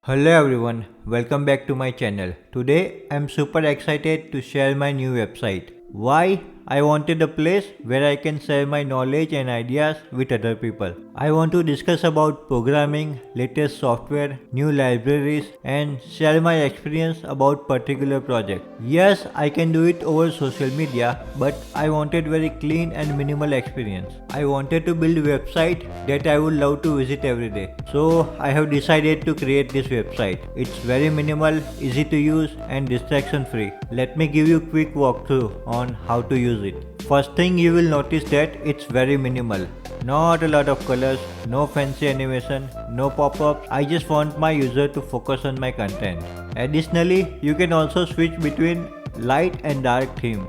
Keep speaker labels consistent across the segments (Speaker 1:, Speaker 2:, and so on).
Speaker 1: Hello everyone, welcome back to my channel. Today I'm super excited to share my new website. Why? I wanted a place where I can share my knowledge and ideas with other people. I want to discuss about programming, latest software, new libraries and share my experience about particular project. Yes, I can do it over social media, but I wanted very clean and minimal experience. I wanted to build a website that I would love to visit every day. So I have decided to create this website. It's very minimal, easy to use and distraction free. Let me give you a quick walkthrough on how to use it. First thing you will notice that it's very minimal. Not a lot of colors, no fancy animation, no pop-ups. I just want my user to focus on my content. Additionally, you can also switch between light and dark theme.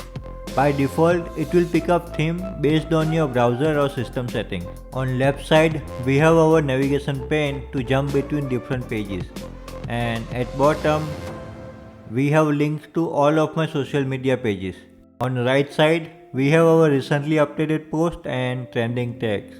Speaker 1: By default, it will pick up theme based on your browser or system setting. On left side, we have our navigation pane to jump between different pages. And at bottom, we have links to all of my social media pages. On right side, we have our recently updated post and trending tags.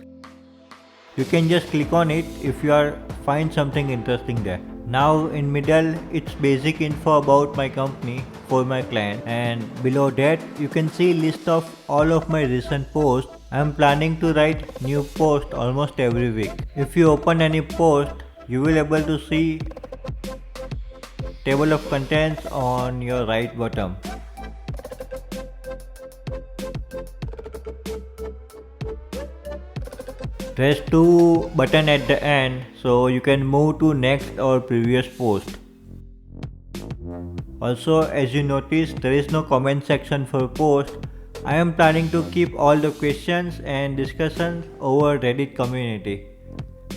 Speaker 1: You can just click on it if you find something interesting there. Now in middle, it's basic info about my company for my client, and below that you can see list of all of my recent posts. I am planning to write new post almost every week. If you open any post, you will able to see table of contents on your right bottom. There's two buttons at the end, so you can move to next or previous post. Also, as you notice, there is no comment section for post. I am planning to keep all the questions and discussions over Reddit community.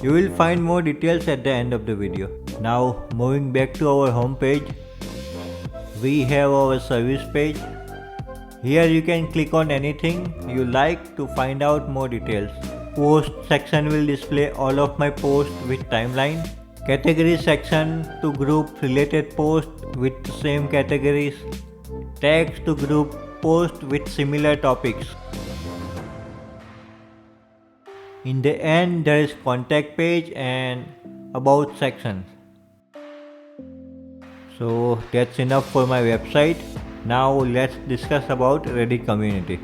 Speaker 1: You will find more details at the end of the video. Now moving back to our home page, we have our service page. Here you can click on anything you like to find out more details. Post section will display all of my posts with timeline. Category section to group related posts with same categories. Tags to group posts with similar topics. In the end, there is contact page and about section. So that's enough for my website. Now let's discuss about Reddit community.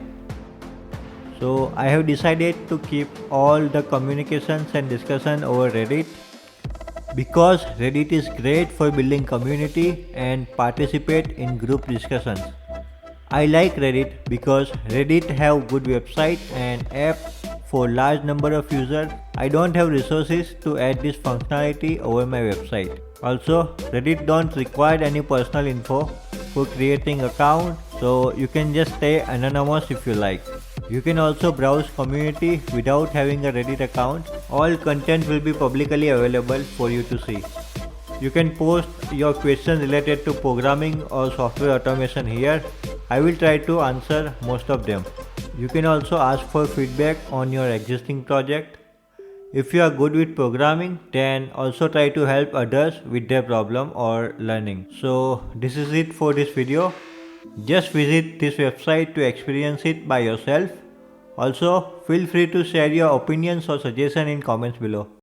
Speaker 1: So I have decided to keep all the communications and discussion over Reddit because Reddit is great for building community and participate in group discussions. I like Reddit because Reddit have good website and app for large number of users. I don't have resources to add this functionality over my website. Also, Reddit don't require any personal info for creating account, so you can just stay anonymous if you like. You can also browse community without having a Reddit account. All content will be publicly available for you to see. You can post your questions related to programming or software automation here. I will try to answer most of them. You can also ask for feedback on your existing project. If you are good with programming, then also try to help others with their problem or learning. So this is it for this video. Just visit this website to experience it by yourself. Also, feel free to share your opinions or suggestions in comments below.